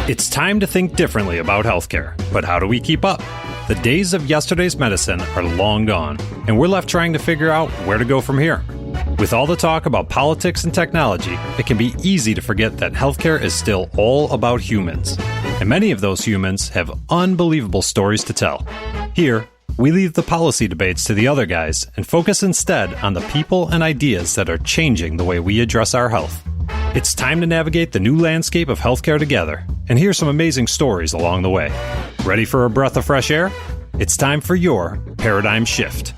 It's time to think differently about healthcare, but how do we keep up? The days of yesterday's medicine are long gone, and we're left trying to figure out where to go from here. With all the talk about politics and technology, it can be easy to forget that healthcare is still all about humans. And many of those humans have unbelievable stories to tell. Here, we leave the policy debates to the other guys and focus instead on the people and ideas that are changing the way we address our health. It's time to navigate the new landscape of healthcare together and hear some amazing stories along the way. Ready for a breath of fresh air? It's time for your paradigm shift.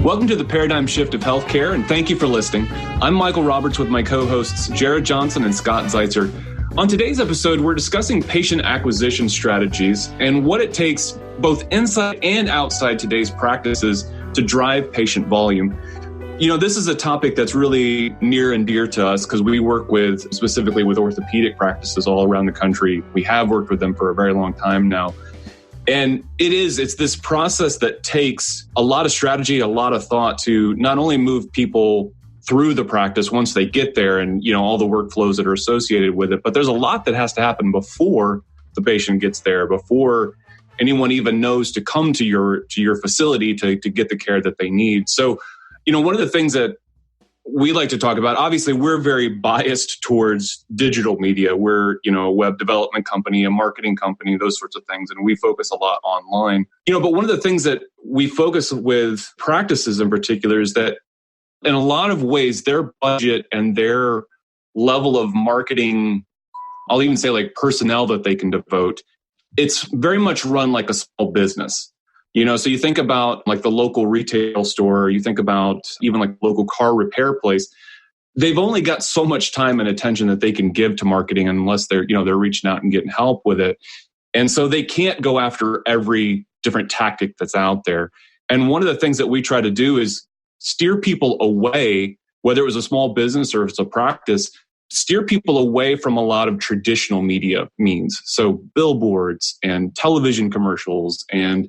Welcome to the Paradigm Shift of Healthcare, and thank you for listening. I'm Michael Roberts with my co-hosts Jared Johnson and Scott Zeitzer. On today's episode, we're discussing patient acquisition strategies and what it takes both inside and outside today's practices to drive patient volume. You know, this is a topic that's really near and dear to us because we work specifically with orthopedic practices all around the country. We have worked with them for a very long time now. And it's this process that takes a lot of strategy, a lot of thought to not only move people through the practice once they get there and, you know, all the workflows that are associated with it. But there's a lot that has to happen before the patient gets there, before anyone even knows to come to your facility to get the care that they need. So, you know, one of the things that we like to talk about, obviously, we're very biased towards digital media. We're, you know, a web development company, a marketing company, those sorts of things. And we focus a lot online. You know, but one of the things that we focus with practices in particular is that in a lot of ways, their budget and their level of marketing, I'll even say like personnel that they can devote, it's very much run like a small business. You know, so you think about like the local retail store, you think about even like local car repair place. They've only got so much time and attention that they can give to marketing unless they're reaching out and getting help with it. And so they can't go after every different tactic that's out there. And one of the things that we try to do is steer people away, whether it was a small business or if it's a practice, steer people away from a lot of traditional media means. So billboards and television commercials and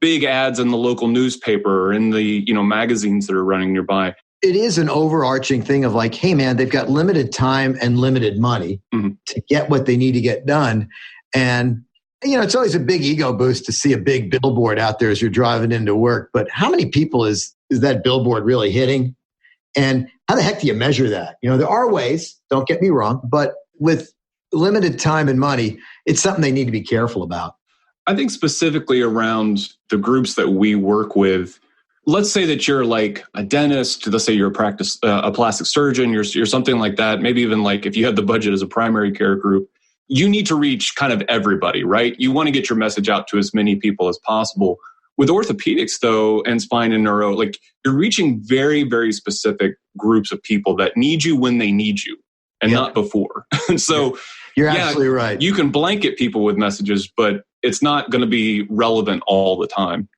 big ads in the local newspaper or in the, you know, magazines that are running nearby. It is an overarching thing of like, hey man, they've got limited time and limited money to get what they need to get done. And, you know, it's always a big ego boost to see a big billboard out there as you're driving into work. But how many people is that billboard really hitting? And how the heck do you measure that? You know, there are ways, don't get me wrong, but with limited time and money, it's something they need to be careful about. I think specifically around the groups that we work with, let's say that you're like a dentist, let's say you're a plastic surgeon, you're something like that. Maybe even like if you had the budget as a primary care group, you need to reach kind of everybody, right? You want to get your message out to as many people as possible. With orthopedics though, and spine and neuro, like you're reaching very, very specific groups of people that need you when they need you and not before. And so you're absolutely right. You can blanket people with messages, but it's not going to be relevant all the time.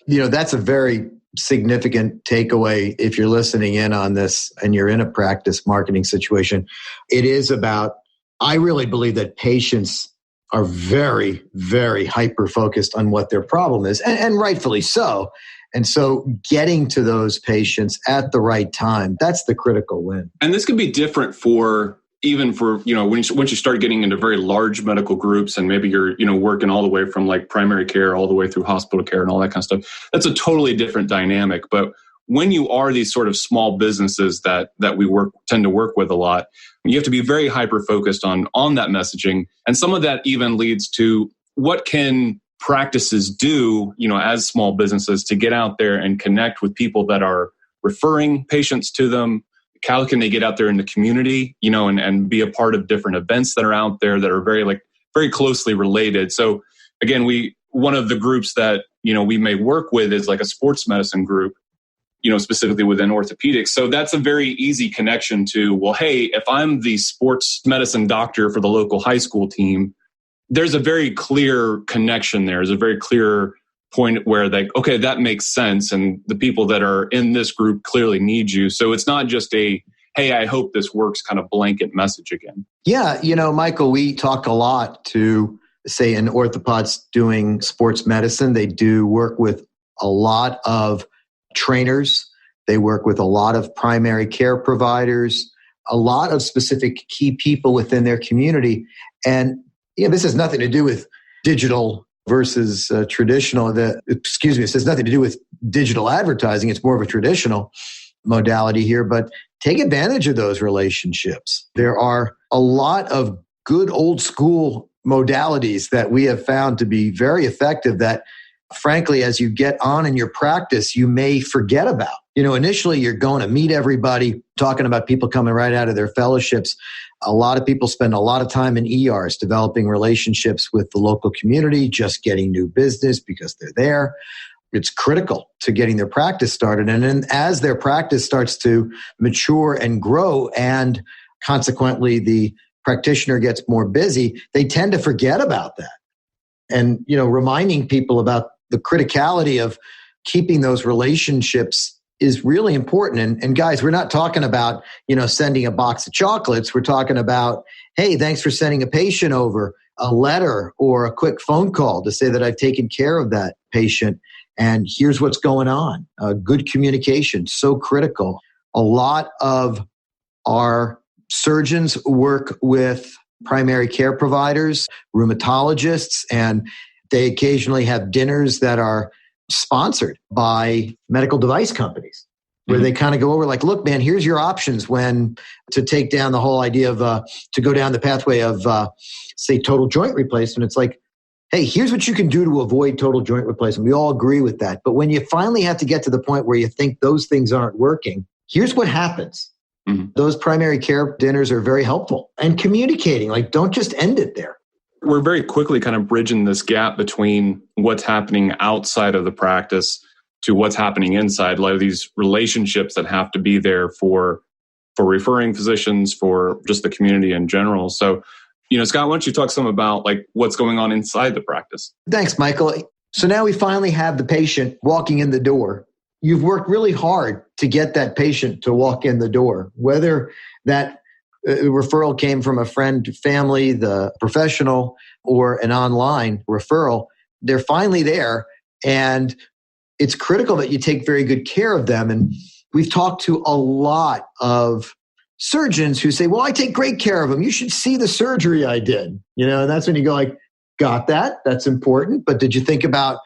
You know, that's a very significant takeaway if you're listening in on this and you're in a practice marketing situation. It is about, I really believe that patients are very, very hyper-focused on what their problem is, and rightfully so. And so getting to those patients at the right time, that's the critical win. And this could be different for, you know, once you start getting into very large medical groups and maybe you're, you know, working all the way from like primary care all the way through hospital care and all that kind of stuff, that's a totally different dynamic. But when you are these sort of small businesses that we tend to work with a lot, you have to be very hyper-focused on that messaging. And some of that even leads to what can practices do, you know, as small businesses to get out there and connect with people that are referring patients to them. How can they get out there in the community, you know, and be a part of different events that are out there that are very closely related. So again, one of the groups that, you know, we may work with is like a sports medicine group, you know, specifically within orthopedics. So that's a very easy connection to, well, hey, if I'm the sports medicine doctor for the local high school team, there's a very clear connection there. There's a very clear point where okay, that makes sense. And the people that are in this group clearly need you. So it's not just a, hey, I hope this works kind of blanket message again. Yeah. You know, Michael, we talk a lot to say an orthopod's doing sports medicine. They do work with a lot of trainers. They work with a lot of primary care providers. a lot of specific key people within their community. And this has nothing to do with digital versus traditional. This has nothing to do with digital advertising. It's more of a traditional modality here, but take advantage of those relationships. There are a lot of good old school modalities that we have found to be very effective that, frankly, as you get on in your practice, you may forget about. Initially you're going to meet everybody, talking about people coming right out of their fellowships. A lot of people spend a lot of time in ERs developing relationships with the local community, just getting new business because they're there. It's critical to getting their practice started. And then as their practice starts to mature and grow, and consequently the practitioner gets more busy, they tend to forget about that. And, reminding people about the criticality of keeping those relationships is really important. And guys, we're not talking about, sending a box of chocolates. We're talking about, hey, thanks for sending a patient over, a letter or a quick phone call to say that I've taken care of that patient. And here's what's going on. Good communication, so critical. A lot of our surgeons work with primary care providers, rheumatologists, and they occasionally have dinners that are sponsored by medical device companies where they kind of go over like, look, man, here's your options to take down the whole idea of, to go down the pathway of, say, total joint replacement. It's like, hey, here's what you can do to avoid total joint replacement. We all agree with that. But when you finally have to get to the point where you think those things aren't working, here's what happens. Those primary care dinners are very helpful. And communicating, like, don't just end it there. We're very quickly kind of bridging this gap between what's happening outside of the practice to what's happening inside. A lot of these relationships that have to be there for referring physicians, for just the community in general. So, Scott, why don't you talk some about like what's going on inside the practice? Thanks, Michael. So now we finally have the patient walking in the door. You've worked really hard to get that patient to walk in the door, whether that referral came from a friend, family, the professional, or an online referral. They're finally there, and it's critical that you take very good care of them. And we've talked to a lot of surgeons who say, well, I take great care of them. You should see the surgery I did. And that's when you go like, got that? That's important. But did you think about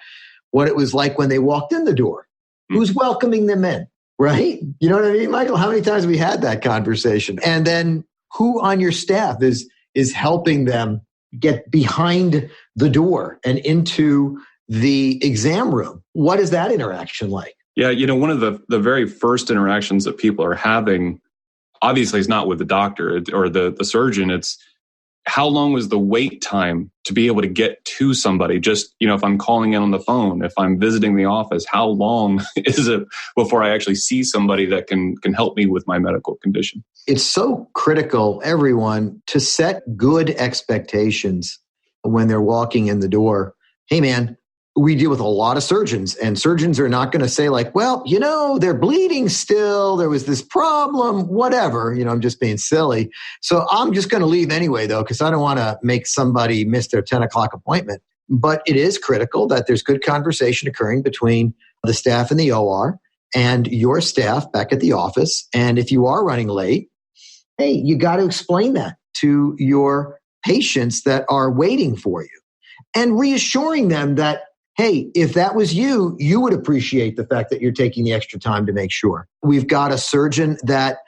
what it was like when they walked in the door? Who's welcoming them in, right? You know what I mean, Michael? How many times have we had that conversation? And then who on your staff is helping them get behind the door and into the exam room? What is that interaction like? Yeah, one of the very first interactions that people are having, obviously, is not with the doctor or the surgeon. It's how long was the wait time to be able to get to somebody? Just, if I'm calling in on the phone, if I'm visiting the office, how long is it before I actually see somebody that can help me with my medical condition? It's so critical, everyone, to set good expectations when they're walking in the door. Hey, man, we deal with a lot of surgeons, and surgeons are not going to say like, well, they're bleeding still. There was this problem, whatever. I'm just being silly. So I'm just going to leave anyway, though, because I don't want to make somebody miss their 10 o'clock appointment. But it is critical that there's good conversation occurring between the staff in the OR and your staff back at the office. And if you are running late, hey, you got to explain that to your patients that are waiting for you and reassuring them that, hey, if that was you, you would appreciate the fact that you're taking the extra time to make sure. We've got a surgeon that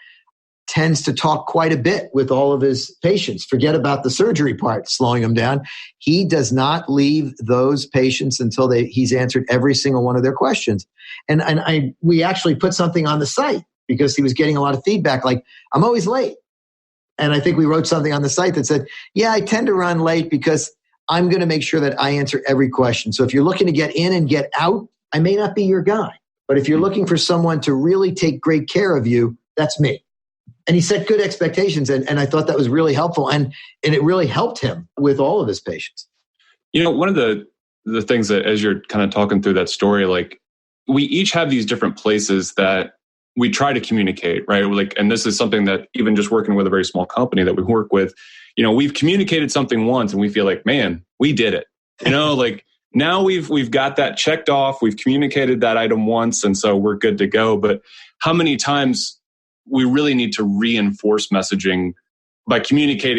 tends to talk quite a bit with all of his patients. Forget about the surgery part, slowing them down. He does not leave those patients until he's answered every single one of their questions. And we actually put something on the site because he was getting a lot of feedback like, I'm always late. And I think we wrote something on the site that said, yeah, I tend to run late because I'm going to make sure that I answer every question. So if you're looking to get in and get out, I may not be your guy. But if you're looking for someone to really take great care of you, that's me. And he set good expectations. And I thought that was really helpful. And it really helped him with all of his patients. One of the things that as you're kind of talking through that story, like we each have these different places that we try to communicate, right? Like, and this is something that even just working with a very small company that we work with, we've communicated something once and we feel like, man, we did it. Like now we've got that checked off. We've communicated that item once. And so we're good to go. But how many times we really need to reinforce messaging by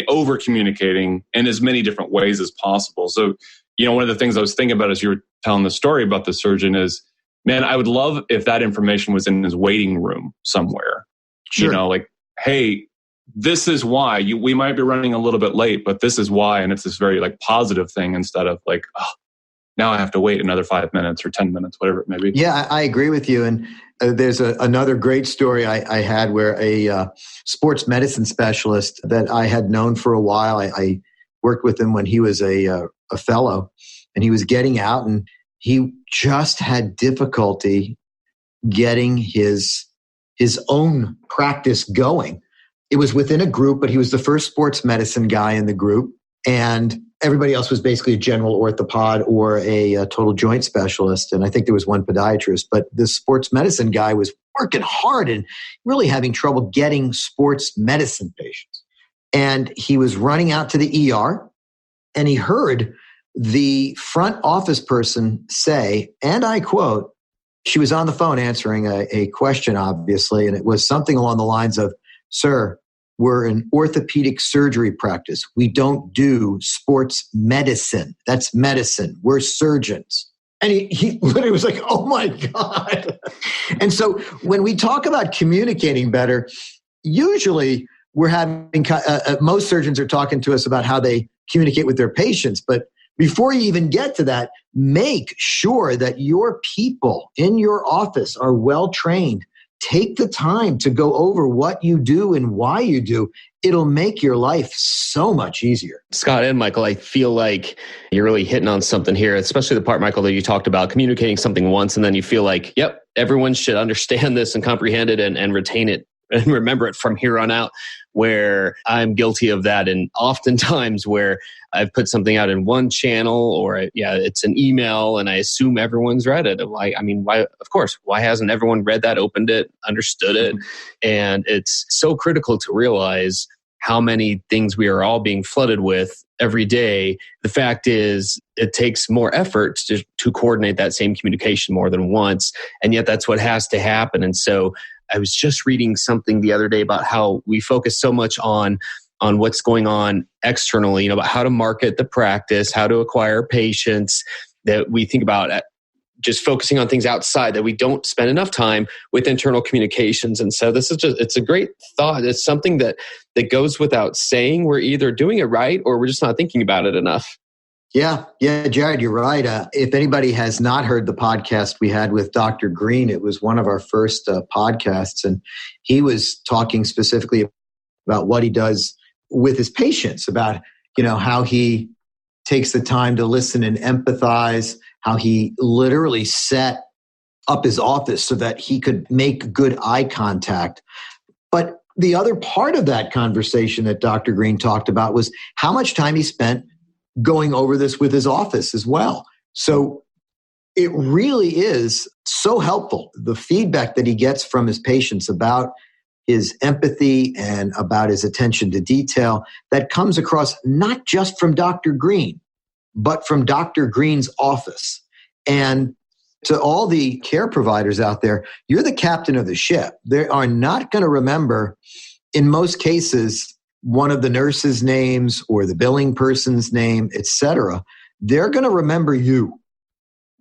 over communicating in as many different ways as possible. So, one of the things I was thinking about as you were telling the story about the surgeon is, man, I would love if that information was in his waiting room somewhere. Sure. Like, hey, this is why we might be running a little bit late, but this is why. And it's this very like positive thing instead of like, oh, now I have to wait another 5 minutes or 10 minutes, whatever it may be. Yeah, I agree with you. And there's another great story I had where a sports medicine specialist that I had known for a while, I worked with him when he was a fellow, and he was getting out, and he just had difficulty getting his own practice going. It was within a group, but he was the first sports medicine guy in the group. And everybody else was basically a general orthopod or a total joint specialist. And I think there was one podiatrist, but the sports medicine guy was working hard and really having trouble getting sports medicine patients. And he was running out to the ER, and he heard the front office person say, and I quote, she was on the phone answering a question, obviously, and it was something along the lines of, "Sir, we're an orthopedic surgery practice. We don't do sports medicine. That's medicine. We're surgeons." And he literally was like, oh my God. And so when we talk about communicating better, usually we're having, most surgeons are talking to us about how they communicate with their patients. But before you even get to that, make sure that your people in your office are well trained. Take the time to go over what you do and why you do. It'll make your life so much easier. Scott and Michael, I feel like you're really hitting on something here, especially the part, Michael, that you talked about communicating something once, and then you feel like, yep, everyone should understand this and comprehend it and retain it and remember it from here on out, where I'm guilty of that. And oftentimes where I've put something out in one channel or it's an email and I assume everyone's read it. Why? Of course, why hasn't everyone read that, opened it, understood it? And it's so critical to realize how many things we are all being flooded with every day. The fact is, it takes more effort to coordinate that same communication more than once. And yet that's what has to happen. And so I was just reading something the other day about how we focus so much on what's going on externally, about how to market the practice, how to acquire patients, that we think about just focusing on things outside, that we don't spend enough time with internal communications. And so it's a great thought. It's something that goes without saying. We're either doing it right or we're just not thinking about it enough. Yeah, Jared, you're right. If anybody has not heard the podcast we had with Dr. Green, it was one of our first podcasts, and he was talking specifically about what he does with his patients, about how he takes the time to listen and empathize, how he literally set up his office so that he could make good eye contact. But the other part of that conversation that Dr. Green talked about was how much time he spent going over this with his office as well. So it really is so helpful, the feedback that he gets from his patients about his empathy and about his attention to detail, that comes across not just from Dr. Green, but from Dr. Green's office. And to all the care providers out there, you're the captain of the ship. They are not going to remember, in most cases, one of the nurses' names or the billing person's name, etc. They're going to remember you.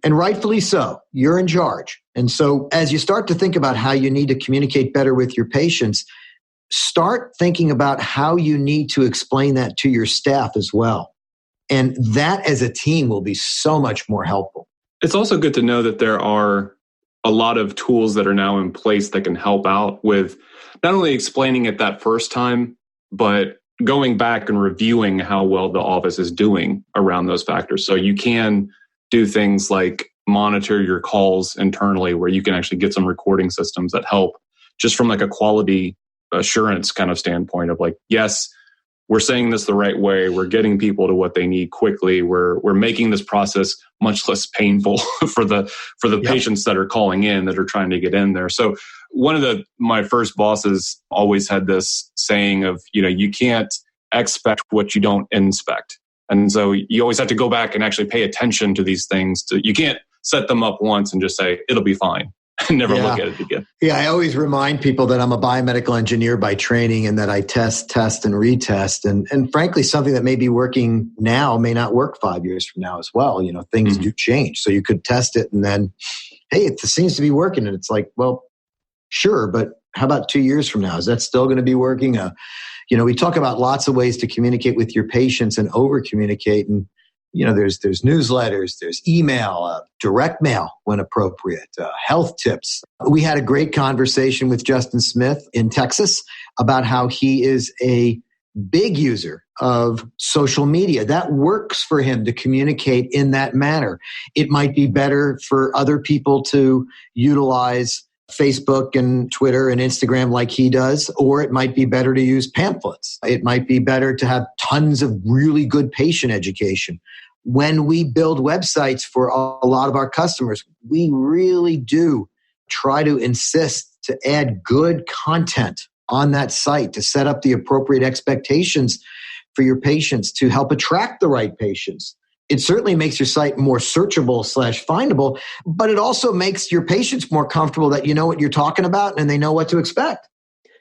And rightfully so. You're in charge. And so as you start to think about how you need to communicate better with your patients, start thinking about how you need to explain that to your staff as well. And that as a team will be so much more helpful. It's also good to know that there are a lot of tools that are now in place that can help out with not only explaining it that first time, but going back and reviewing how well the office is doing around those factors. So you can do things like monitor your calls internally, where you can actually get some recording systems that help just from like a quality assurance kind of standpoint of like, yes, we're saying this the right way. We're getting people to what they need quickly. We're making this process much less painful for the patients that are calling in, that are trying to get in there. So one of my first bosses always had this saying of, you can't expect what you don't inspect. And so you always have to go back and actually pay attention to these things. You can't set them up once and just say, it'll be fine. and never look at it again. Yeah, I always remind people that I'm a biomedical engineer by training and that I test, and retest. And frankly, something that may be working now may not work 5 years from now as well. Things do change. So you could test it and then, hey, it seems to be working. And it's like, well, sure, but how about 2 years from now? Is that still going to be working? We talk about lots of ways to communicate with your patients and over-communicate. And, there's newsletters, there's email, direct mail when appropriate, health tips. We had a great conversation with Justin Smith in Texas about how he is a big user of social media. That works for him to communicate in that manner. It might be better for other people to utilize Facebook and Twitter and Instagram like he does, or it might be better to use pamphlets. It might be better to have tons of really good patient education. When we build websites for a lot of our customers, we really do try to insist to add good content on that site to set up the appropriate expectations for your patients to help attract the right patients. It certainly makes your site more searchable / findable, but it also makes your patients more comfortable that you know what you're talking about and they know what to expect.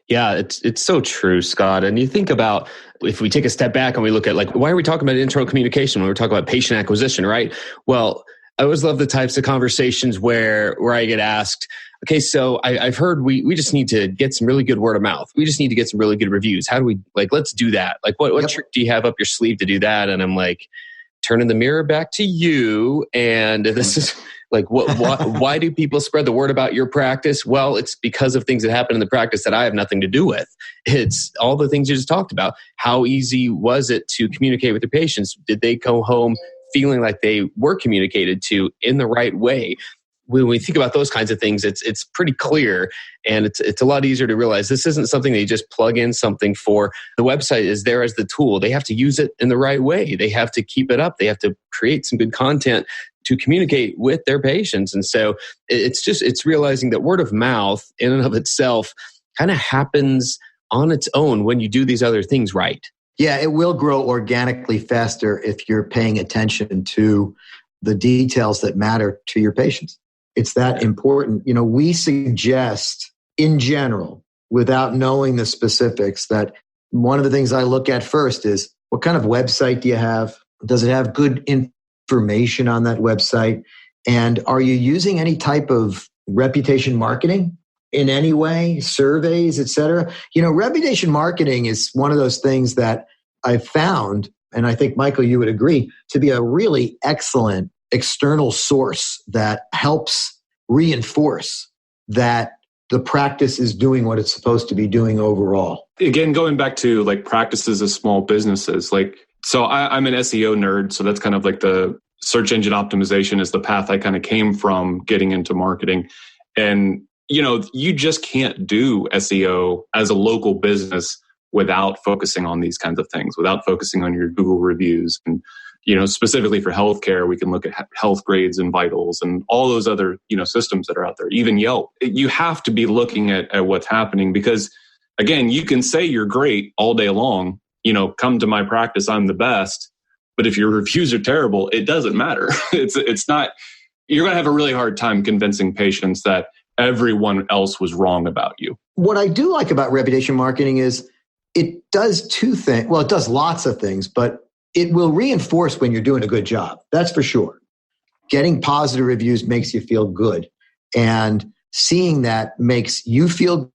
Yeah, it's so true, Scott. And you think about, if we take a step back and we look at why are we talking about internal communication when we're talking about patient acquisition, right? Well, I always love the types of conversations where I get asked, okay, so I've heard we just need to get some really good word of mouth. We just need to get some really good reviews. How do we, let's do that. What trick do you have up your sleeve to do that? And I'm like, turning the mirror back to you. And this is why do people spread the word about your practice? Well, it's because of things that happen in the practice that I have nothing to do with. It's all the things you just talked about. How easy was it to communicate with your patients? Did they go home feeling like they were communicated to in the right way? When we think about those kinds of things, it's pretty clear, and it's a lot easier to realize this isn't something that you just plug in something for. The website is there as the tool. They have to use it in the right way. They have to keep it up. They have to create some good content to communicate with their patients. And so it's realizing that word of mouth in and of itself kind of happens on its own when you do these other things right. Yeah, it will grow organically faster if you're paying attention to the details that matter to your patients. It's that important. We suggest in general, without knowing the specifics, that one of the things I look at first is what kind of website do you have? Does it have good information on that website? And are you using any type of reputation marketing in any way, surveys, et cetera? Reputation marketing is one of those things that I've found, and I think, Michael, you would agree, to be a really excellent external source that helps reinforce that the practice is doing what it's supposed to be doing overall. Again, going back to practices of small businesses, so I'm an SEO nerd, so that's kind of the search engine optimization is the path I kind of came from getting into marketing. And, you just can't do SEO as a local business without focusing on these kinds of things, without focusing on your Google reviews. And, specifically for healthcare, we can look at health grades and vitals and all those other, systems that are out there, even Yelp. You have to be looking at what's happening because, again, you can say you're great all day long, come to my practice, I'm the best. But if your reviews are terrible, it doesn't matter. It's not, you're going to have a really hard time convincing patients that everyone else was wrong about you. What I do like about reputation marketing is it does two things. Well, it does lots of things, but it will reinforce when you're doing a good job. That's for sure. Getting positive reviews makes you feel good. And seeing that makes you feel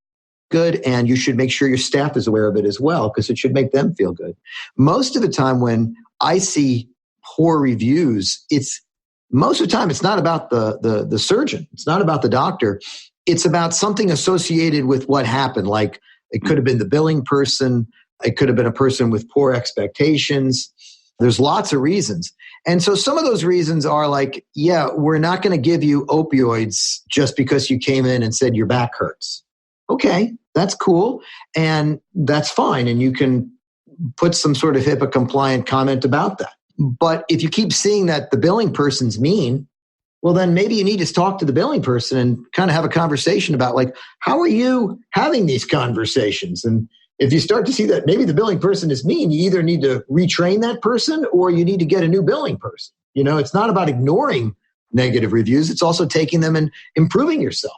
good. And you should make sure your staff is aware of it as well, because it should make them feel good. Most of the time when I see poor reviews, most of the time it's not about the surgeon. It's not about the doctor. It's about something associated with what happened. Like it could have been the billing person. It could have been a person with poor expectations. There's lots of reasons. And so some of those reasons are we're not going to give you opioids just because you came in and said your back hurts. Okay, that's cool. And that's fine. And you can put some sort of HIPAA compliant comment about that. But if you keep seeing that the billing person's mean, well, then maybe you need to talk to the billing person and kind of have a conversation about how are you having these conversations? And if you start to see that maybe the billing person is mean, you either need to retrain that person or you need to get a new billing person. It's not about ignoring negative reviews. It's also taking them and improving yourself.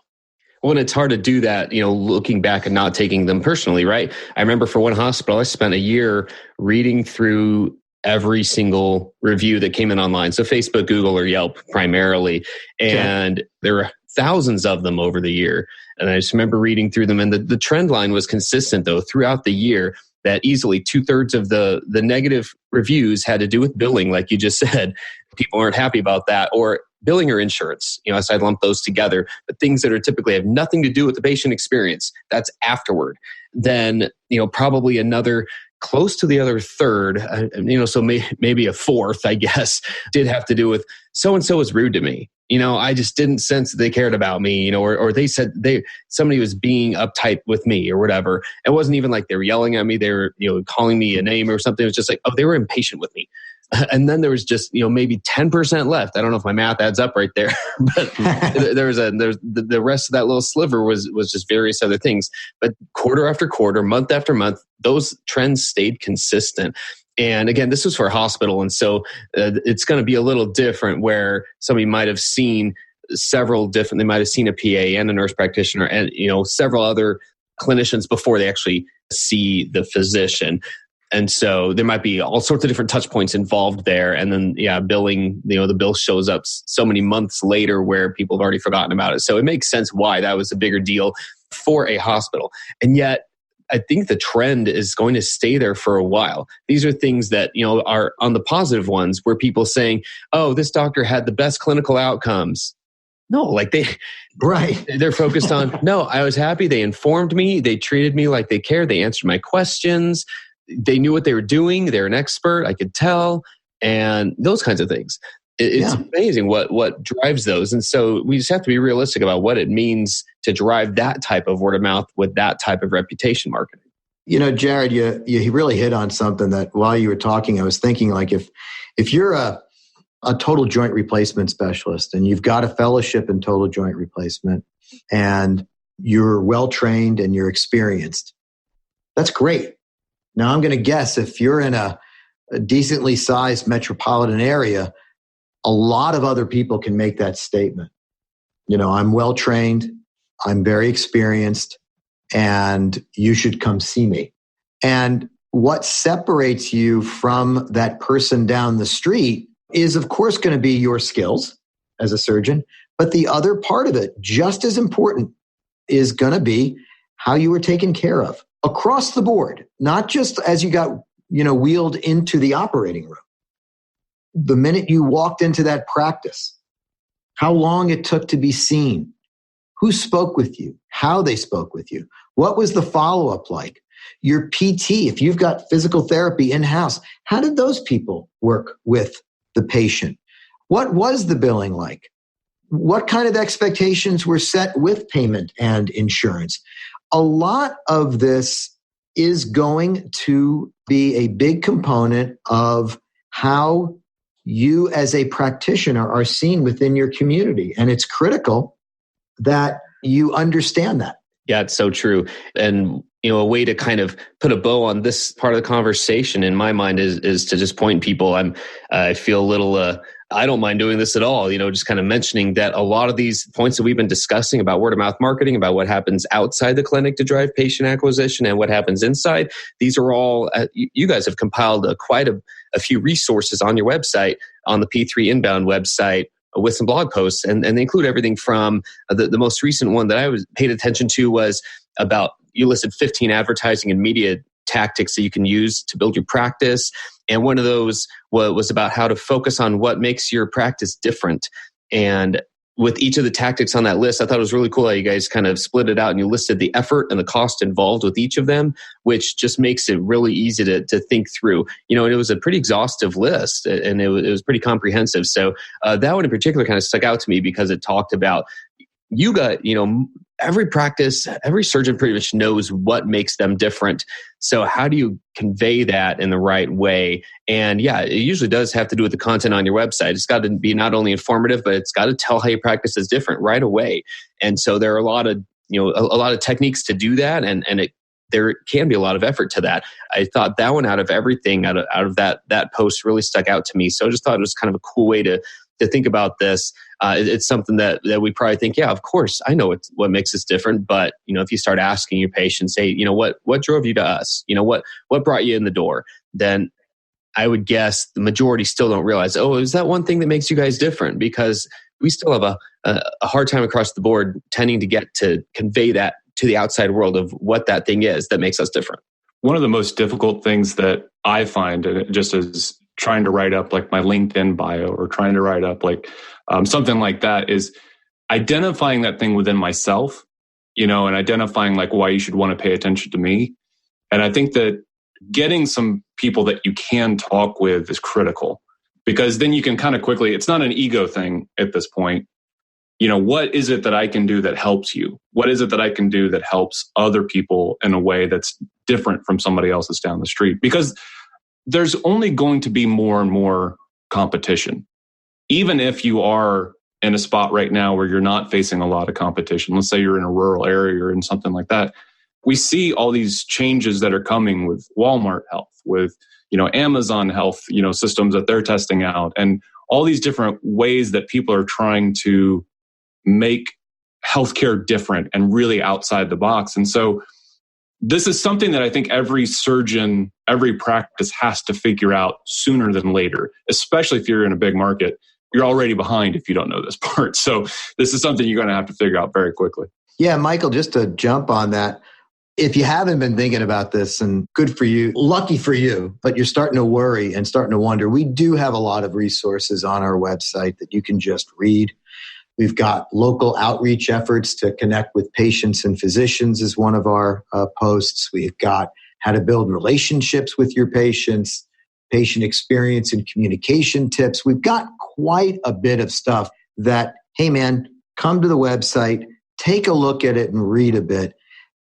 Well, and it's hard to do that, looking back and not taking them personally, right? I remember for one hospital, I spent a year reading through every single review that came in online. So Facebook, Google, or Yelp primarily. And there were thousands of them over the year. And I just remember reading through them. And the trend line was consistent, though, throughout the year, that easily 2/3 of the negative reviews had to do with billing, like you just said. People aren't happy about that, or billing or insurance. So I lump those together, but things that are typically have nothing to do with the patient experience, that's afterward. Then, probably another close to the other third, so maybe a fourth, I guess, did have to do with so-and-so was rude to me. I just didn't sense that they cared about me, or they said somebody was being uptight with me or whatever. It wasn't even like they were yelling at me. They were, calling me a name or something. It was just like, oh, they were impatient with me. And then there was just, maybe 10% left. I don't know if my math adds up right there, but there's the rest of that little sliver was just various other things. But quarter after quarter, month after month, those trends stayed consistent. And again, this was for a hospital. And so it's going to be a little different, where somebody might have seen they might have seen a PA and a nurse practitioner and, several other clinicians before they actually see the physician. And so there might be all sorts of different touch points involved there. And then, billing, the bill shows up so many months later where people have already forgotten about it. So it makes sense why that was a bigger deal for a hospital. And yet, I think the trend is going to stay there for a while. These are things that, are on the positive ones, where people saying, oh, this doctor had the best clinical outcomes. No, they're focused on, no, I was happy. They informed me. They treated me like they cared. They answered my questions. They knew what they were doing. They're an expert. I could tell, and those kinds of things. It's amazing what drives those. And so we just have to be realistic about what it means to drive that type of word of mouth with that type of reputation marketing. Jared, you really hit on something that while you were talking, I was thinking, like, if you're a total joint replacement specialist and you've got a fellowship in total joint replacement and you're well-trained and you're experienced, that's great. Now, I'm going to guess if you're in a decently sized metropolitan area, a lot of other people can make that statement. I'm well-trained, I'm very experienced, and you should come see me. And what separates you from that person down the street is, of course, going to be your skills as a surgeon. But the other part of it, just as important, is going to be how you were taken care of across the board, not just as you got, wheeled into the operating room. The minute you walked into that practice, how long it took to be seen, who spoke with you, how they spoke with you, what was the follow-up like, your PT, if you've got physical therapy in-house, how did those people work with the patient? What was the billing like? What kind of expectations were set with payment and insurance? A lot of this is going to be a big component of how you as a practitioner are seen within your community. And it's critical that you understand that. Yeah, it's so true. And, a way to kind of put a bow on this part of the conversation in my mind is to just point people. I feel a little, I don't mind doing this at all, just kind of mentioning that a lot of these points that we've been discussing about word of mouth marketing, about what happens outside the clinic to drive patient acquisition and what happens inside, these are all, you guys have compiled quite a few resources on your website, on the P3 Inbound website, with some blog posts, and they include everything from the most recent one that I was paid attention to was about, you listed 15 advertising and media tactics that you can use to build your practice. And one of those was about how to focus on what makes your practice different. And with each of the tactics on that list, I thought it was really cool how you guys kind of split it out and you listed the effort and the cost involved with each of them, which just makes it really easy to think through. And it was a pretty exhaustive list and it was pretty comprehensive. So that one in particular kind of stuck out to me because it talked about every practice, every surgeon pretty much knows what makes them different. So how do you convey that in the right way? And yeah, it usually does have to do with the content on your website. It's got to be not only informative, but it's got to tell how your practice is different right away. And so there are a lot of techniques to do that, and there can be a lot of effort to that. I thought that one out of everything, out of that post really stuck out to me. So I just thought it was kind of a cool way to think about this. It's something that we probably think, yeah, of course, I know what makes us different. But, if you start asking your patients, hey, what drove you to us? What brought you in the door? Then I would guess the majority still don't realize, is that one thing that makes you guys different? Because we still have a hard time across the board tending to convey that to the outside world of what that thing is that makes us different. One of the most difficult things that I find, just as trying to write up like my LinkedIn bio or trying to write up like something like that, is identifying that thing within myself, and identifying like why you should want to pay attention to me. And I think that getting some people that you can talk with is critical, because then you can kind of quickly, it's not an ego thing at this point. What is it that I can do that helps you? What is it that I can do that helps other people in a way that's different from somebody else's down the street? Because there's only going to be more and more competition. Even if you are in a spot right now where you're not facing a lot of competition, let's say you're in a rural area or in something like that, we see all these changes that are coming with Walmart Health, with Amazon Health, systems that they're testing out, and all these different ways that people are trying to make healthcare different and really outside the box. And so this is something that I think every surgeon, every practice has to figure out sooner than later, especially if you're in a big market. You're already behind if you don't know this part. So this is something you're going to have to figure out very quickly. Yeah, Michael, just to jump on that, if you haven't been thinking about this, and good for you, lucky for you, but you're starting to worry and starting to wonder, we do have a lot of resources on our website that you can just read. We've got local outreach efforts to connect with patients and physicians as one of our posts. We've got how to build relationships with your patients, patient experience and communication tips. We've got quite a bit of stuff that, hey man, come to the website, take a look at it and read a bit.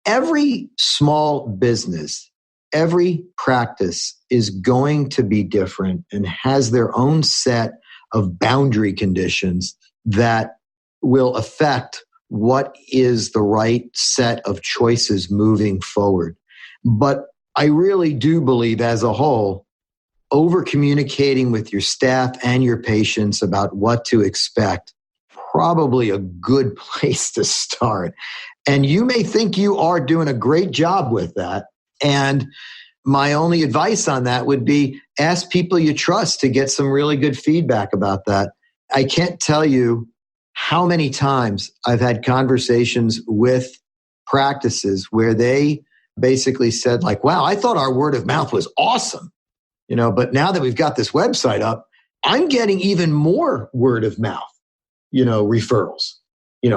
Every small business, every practice is going to be different and has their own set of boundary conditions that will affect what is the right set of choices moving forward. But I really do believe as a whole, over communicating with your staff and your patients about what to expect, probably a good place to start. And you may think you are doing a great job with that. And my only advice on that would be ask people you trust to get some really good feedback about that. I can't tell you how many times I've had conversations with practices where they basically said like, wow, I thought our word of mouth was awesome. But now that we've got this website up, I'm getting even more word of mouth, referrals,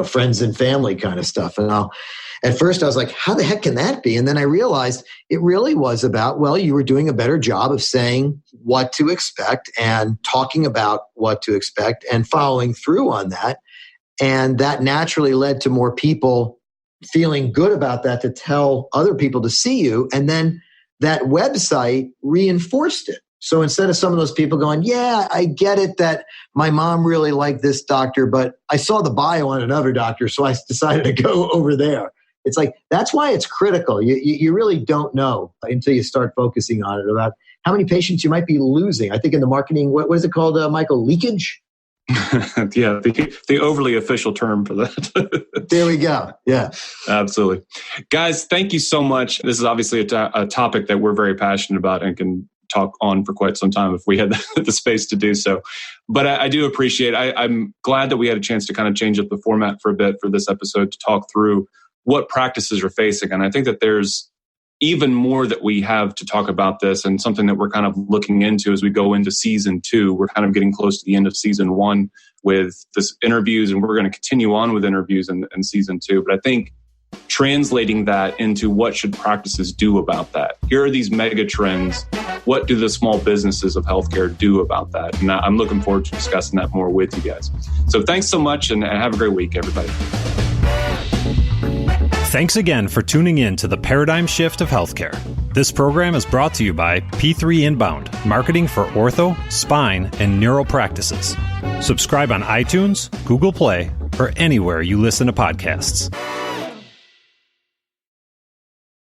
friends and family kind of stuff. And at first I was like, how the heck can that be? And then I realized it really was about, well, you were doing a better job of saying what to expect and talking about what to expect and following through on that. And that naturally led to more people feeling good about that to tell other people to see you. And then that website reinforced it. So instead of some of those people going, yeah, I get it that my mom really liked this doctor, but I saw the bio on another doctor, so I decided to go over there. It's like, that's why it's critical. You really don't know until you start focusing on it about how many patients you might be losing. I think in the marketing, what is it called, Michael? Leakage? Yeah, the overly official term for that. There we go. Yeah. Absolutely. Guys, thank you so much. This is obviously a topic that we're very passionate about and can talk on for quite some time if we had the space to do so. But I do appreciate it. I'm glad that we had a chance to kind of change up the format for a bit for this episode to talk through what practices are facing. And I think that there's even more that we have to talk about this, and something that we're kind of looking into as we go into season 2. We're kind of getting close to the end of season 1 with this interviews, and we're going to continue on with interviews in season 2. But I think translating that into what should practices do about that. Here are these mega trends. What do the small businesses of healthcare do about that? And I'm looking forward to discussing that more with you guys. So thanks so much, and have a great week, everybody. Thanks again for tuning in to the Paradigm Shift of Healthcare. This program is brought to you by P3 Inbound, marketing for ortho, spine, and neural practices. Subscribe on iTunes, Google Play, or anywhere you listen to podcasts.